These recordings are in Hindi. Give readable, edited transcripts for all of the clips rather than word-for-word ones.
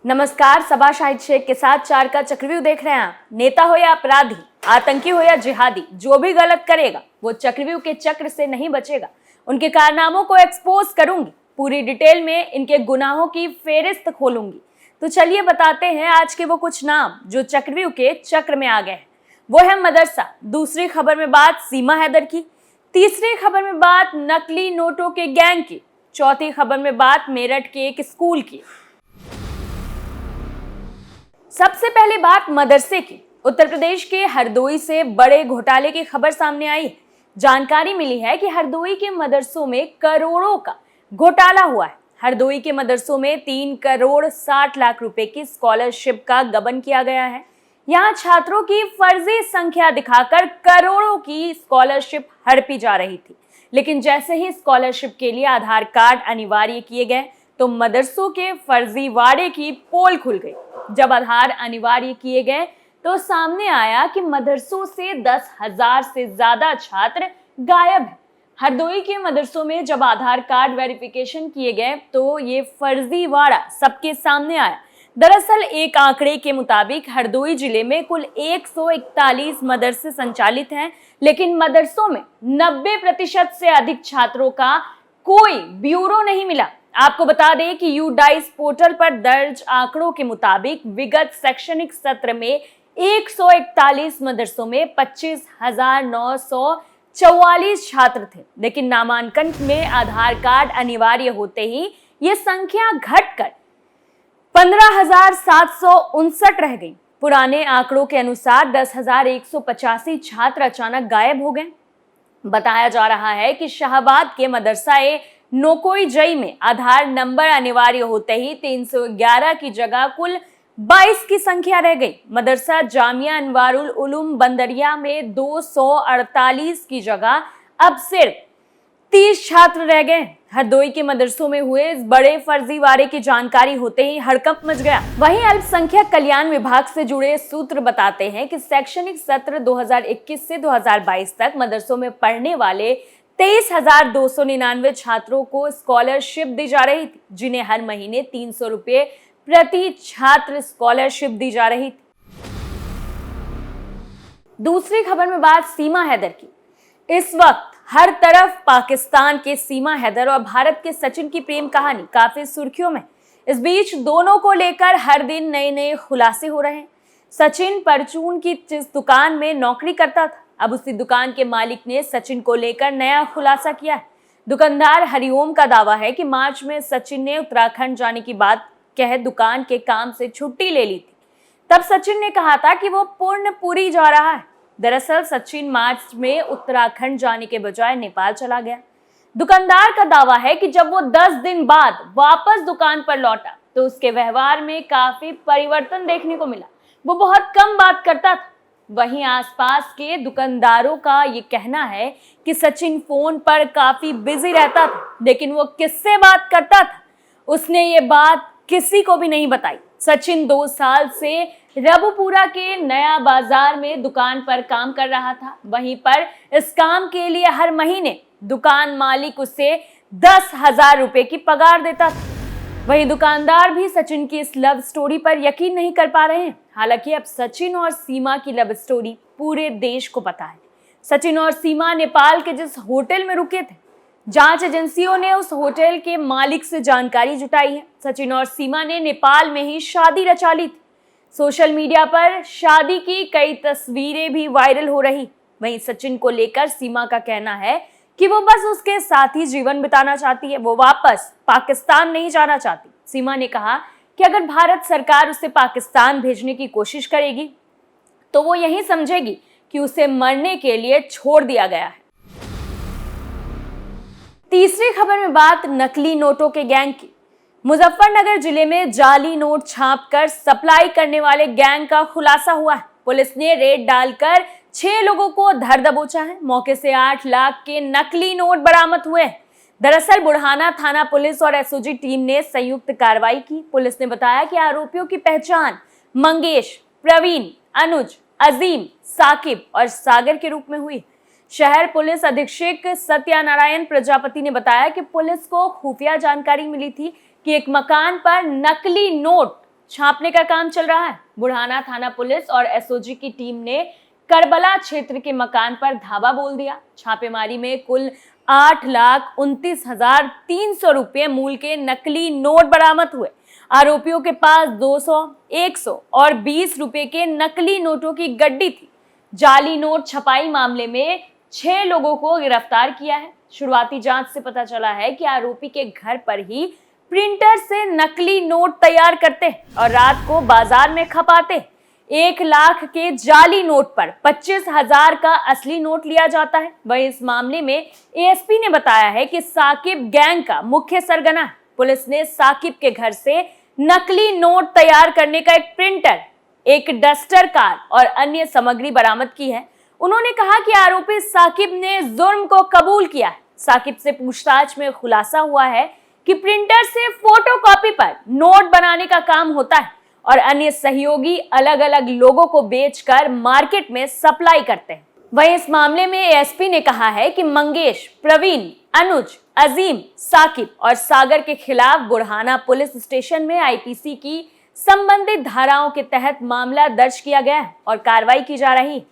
नमस्कार, सबा शाहिद शेख के साथ चार का चक्रव्यूह देख रहे हैं आप। नेता हो या अपराधी, आतंकी हो या जिहादी, जो भी गलत करेगा वो चक्रव्यूह के चक्र से नहीं बचेगा। उनके कारनामों को एक्सपोज करूंगी, पूरी डिटेल में इनके गुनाहों की फेहरिस्त खोलूंगी। तो चलिए बताते हैं आज के वो कुछ नाम जो चक्रव्यूह के चक्र में आ गए हैं। वो है मदरसा। दूसरी खबर में बात सीमा हैदर की। तीसरी खबर में बात नकली नोटों के गैंग की। चौथी खबर में बात मेरठ के एक स्कूल की। सबसे पहले बात मदरसे की। उत्तर प्रदेश के हरदोई से बड़े घोटाले की खबर सामने आई। जानकारी मिली है कि हरदोई के मदरसों में करोड़ों का घोटाला हुआ है। हरदोई के मदरसों में 3 करोड़ 60 लाख रुपए की स्कॉलरशिप का गबन किया गया है। यहाँ छात्रों की फर्जी संख्या दिखाकर करोड़ों की स्कॉलरशिप हड़पी जा रही थी। लेकिन जैसे ही स्कॉलरशिप के लिए आधार कार्ड अनिवार्य किए गए तो मदरसों के फर्जीवाड़े की पोल खुल गई। जब आधार अनिवार्य किए गए तो सामने आया कि मदरसों से 10,000 से ज्यादा छात्र गायब हैं। हरदोई के मदरसों में जब आधार कार्ड वेरिफिकेशन किए गए तो ये फर्जीवाड़ा सबके सामने आया। दरअसल एक आंकड़े के मुताबिक हरदोई जिले में कुल 141 मदरसे संचालित हैं, लेकिन मदरसों में 90% से अधिक छात्रों का कोई ब्यूरो नहीं मिला। आपको बता दें कि यूडाइस पोर्टल पर दर्ज आंकड़ों के मुताबिक विगत शैक्षणिक सत्र में 141 मदरसों में 25,944 छात्र थे, लेकिन नामांकन में आधार कार्ड अनिवार्य होते ही ये संख्या घटकर 15,759 रह गई। पुराने आंकड़ों के अनुसार 10,185 छात्र अचानक गायब हो गए। बताया जा रहा है कि शाहबाद के मदरसा नोकोई जई में आधार नंबर अनिवार्य होते ही 311 की जगह कुल 22 की संख्या रह गई। मदरसा जामिया अनवारुल उलूम बंदरिया में 248 की जगह अब सिर्फ 30 छात्र रह गए। हरदोई के मदरसों में हुए इस बड़े फर्जीवाड़े की जानकारी होते ही हड़कंप मच गया। वहीं अल्पसंख्यक कल्याण विभाग से जुड़े सूत्र बताते हैं कि शैक्षणिक सत्र 2021 से 2022 तक मदरसों में पढ़ने वाले 23,299 छात्रों को स्कॉलरशिप दी जा रही थी, जिन्हें हर महीने 300 रुपए प्रति छात्र स्कॉलरशिप दी जा रही थी। दूसरी खबर में बात सीमा हैदर की। इस वक्त हर तरफ पाकिस्तान के सीमा हैदर और भारत के सचिन की प्रेम कहानी काफी सुर्खियों में। इस बीच दोनों को लेकर हर दिन नए नए खुलासे हो रहे हैं। सचिन परचून की जिस दुकान में नौकरी करता था, अब उसी दुकान के मालिक ने सचिन को लेकर नया खुलासा किया है। दुकानदार हरिओम का दावा है कि मार्च में सचिन ने उत्तराखंड जाने की बात कह दुकान के काम से छुट्टी ले ली थी। तब सचिन ने कहा था कि वो पूर्णपुरी जा रहा है। दरअसल सचिन मार्च में उत्तराखंड जाने के बजाय नेपाल चला गया। दुकानदार का दावा है कि जब वो 10 दिन बाद वापस दुकान पर लौटा तो उसके व्यवहार में काफी परिवर्तन देखने को मिला। वो बहुत कम बात करता था। वहीं आसपास के दुकानदारों का ये कहना है कि सचिन फोन पर काफी बिजी रहता था, लेकिन वो किससे बात करता था उसने ये बात किसी को भी नहीं बताई। सचिन 2 साल से रबुपुरा के नया बाजार में दुकान पर काम कर रहा था। वहीं पर इस काम के लिए हर महीने दुकान मालिक उसे 10,000 रुपए की पगार देता था। वहीं दुकानदार भी सचिन की इस लव स्टोरी पर यकीन नहीं कर पा रहे हैं। हालांकि अब सचिन और सीमा की लव स्टोरी पूरे देश को पता है। सचिन और सीमा नेपाल के जिस होटल में रुके थे, जांच एजेंसियों ने उस होटल के मालिक से जानकारी जुटाई है। सचिन और सीमा ने नेपाल में ही शादी रचा ली थी। सोशल मीडिया पर शादी की कई तस्वीरें भी वायरल हो रही। वहीं सचिन को लेकर सीमा का कहना है कि वो बस उसके साथ ही जीवन बिताना चाहती है, वो वापस पाकिस्तान नहीं जाना चाहती। सीमा ने कहा कि अगर भारत सरकार उसे पाकिस्तान भेजने की कोशिश करेगी तो वो यही समझेगी कि उसे मरने के लिए छोड़ दिया गया है। तीसरी खबर में बात नकली नोटों के गैंग की। मुजफ्फरनगर जिले में जाली नोट छापकर सप्लाई करने वाले गैंग का खुलासा हुआ है। पुलिस ने रेड डालकर 6 लोगों को धर दबोचा है। मौके से 8 लाख के नकली नोट बरामद हुए। दरअसल बुढ़ाना थाना पुलिस और एसओजी टीम ने संयुक्त कार्रवाई की। पुलिस ने बताया कि आरोपियों की पहचान मंगेश, प्रवीण, अनुज, अजीम, साकिब और सागर के रूप में हुई। शहर पुलिस अधीक्षक सत्यनारायण प्रजापति ने बताया कि पुलिस को खुफिया जानकारी मिली थी कि एक मकान पर नकली नोट छापने का काम चल रहा है। बुढ़ाना थाना पुलिस और एसओजी की टीम ने करबला क्षेत्र के मकान पर धावा बोल दिया। छापेमारी में कुल 8,29,300 रुपये मूल्य के नकली नोट बरामद हुए। आरोपियों के पास 200, 100 और 20 रुपए के नकली नोटों की गड्डी थी। जाली नोट छपाई मामले में 6 लोगों को गिरफ्तार किया है। शुरुआती जांच से पता चला है कि आरोपी के घर पर ही प्रिंटर से नकली नोट तैयार करते और रात को बाजार में खपाते। 1 लाख के जाली नोट पर 25,000 का असली नोट लिया जाता है। वहीं इस मामले में एएसपी ने बताया है कि साकिब गैंग का मुख्य सरगना है। पुलिस ने साकिब के घर से नकली नोट तैयार करने का एक प्रिंटर, एक डस्टर कार और अन्य सामग्री बरामद की है। उन्होंने कहा कि आरोपी साकिब ने जुर्म को कबूल किया है। साकिब से पूछताछ में खुलासा हुआ है कि प्रिंटर से फोटोकॉपी पर नोट बनाने का काम होता है और अन्य सहयोगी अलग अलग लोगों को बेचकर मार्केट में सप्लाई करते हैं। वहीं इस मामले में एएसपी ने कहा है कि मंगेश, प्रवीण, अनुज, अजीम, साकिब और सागर के खिलाफ बुढ़ाना पुलिस स्टेशन में आईपीसी की संबंधित धाराओं के तहत मामला दर्ज किया गया है और कार्रवाई की जा रही है।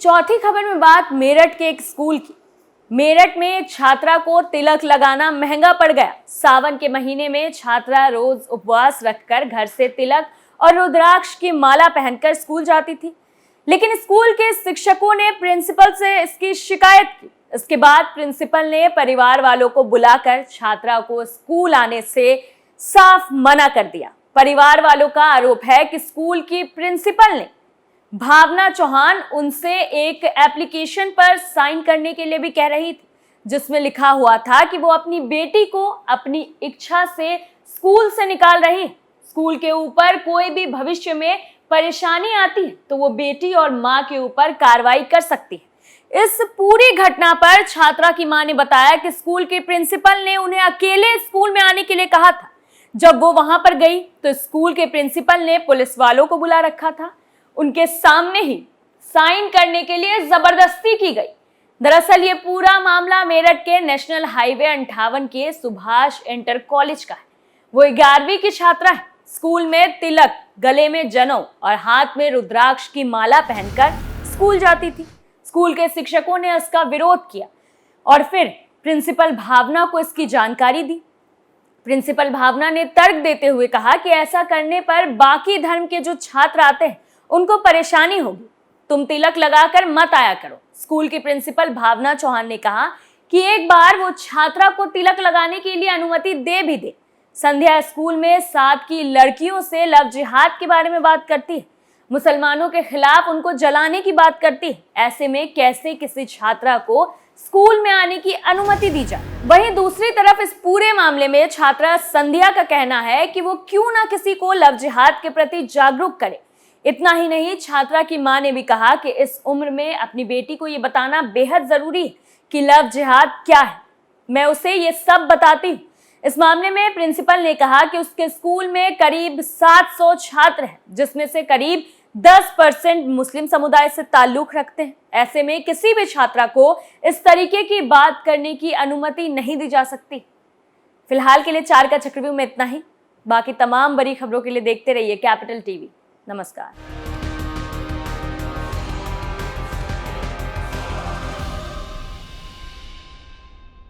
चौथी खबर में बात मेरठ के एक स्कूल की। मेरठ में एक छात्रा को तिलक लगाना महंगा पड़ गया। सावन के महीने में छात्रा रोज उपवास रखकर घर से तिलक और रुद्राक्ष की माला पहनकर स्कूल जाती थी, लेकिन स्कूल के शिक्षकों ने प्रिंसिपल से इसकी शिकायत की। इसके बाद प्रिंसिपल ने परिवार वालों को बुलाकर छात्रा को स्कूल आने से साफ मना कर दिया। परिवार वालों का आरोप है कि स्कूल की प्रिंसिपल ने भावना चौहान उनसे एक एप्लीकेशन पर साइन करने के लिए भी कह रही थी, जिसमें लिखा हुआ था कि वो अपनी बेटी को अपनी इच्छा से स्कूल से निकाल रही है। स्कूल के ऊपर कोई भी भविष्य में परेशानी आती है तो वो बेटी और माँ के ऊपर कार्रवाई कर सकती है। इस पूरी घटना पर छात्रा की मां ने बताया कि स्कूल के प्रिंसिपल ने उन्हें अकेले स्कूल में आने के लिए कहा था। जब वो वहां पर गई तो स्कूल के प्रिंसिपल ने पुलिस वालों को बुला रखा था। उनके सामने ही साइन करने के लिए जबरदस्ती की गई। दरअसल ये पूरा मामला मेरठ के नेशनल हाईवे 58 के सुभाष इंटर कॉलेज का है। वो 11वीं की छात्रा है। स्कूल में तिलक, गले में जनौ और हाथ में रुद्राक्ष की माला पहनकर स्कूल जाती थी। स्कूल के शिक्षकों ने इसका विरोध किया और फिर प्रिंसिपल भावना को इसकी जानकारी दी। प्रिंसिपल भावना ने तर्क देते हुए कहा कि ऐसा करने पर बाकी धर्म के जो छात्र आते हैं उनको परेशानी होगी, तुम तिलक लगाकर मत आया करो। स्कूल की प्रिंसिपल भावना चौहान ने कहा कि एक बार वो छात्रा को तिलक लगाने के लिए अनुमति दे भी दे। संध्या स्कूल में साथ की लड़कियों से लव जिहाद के बारे में बात करती है, मुसलमानों के खिलाफ उनको जलाने की बात करती है। ऐसे में कैसे किसी छात्रा को स्कूल में आने की अनुमति दी जाए। वहीं दूसरी तरफ इस पूरे मामले में छात्रा संध्या का कहना है कि वो क्यों ना किसी को लव जिहाद के प्रति जागरूक करे। इतना ही नहीं, छात्रा की मां ने भी कहा कि इस उम्र में अपनी बेटी को ये बताना बेहद जरूरी है कि लव जिहाद क्या है। मैं उसे ये सब बताती हूँ। इस मामले में प्रिंसिपल ने कहा कि उसके स्कूल में करीब 700 छात्र हैं, जिसमें से करीब 10% मुस्लिम समुदाय से ताल्लुक रखते हैं। ऐसे में किसी भी छात्रा को इस तरीके की बात करने की अनुमति नहीं दी जा सकती। फिलहाल के लिए 4 का चक्रव्यूह में इतना ही। बाकी तमाम बड़ी खबरों के लिए देखते रहिए कैपिटल टीवी। नमस्कार।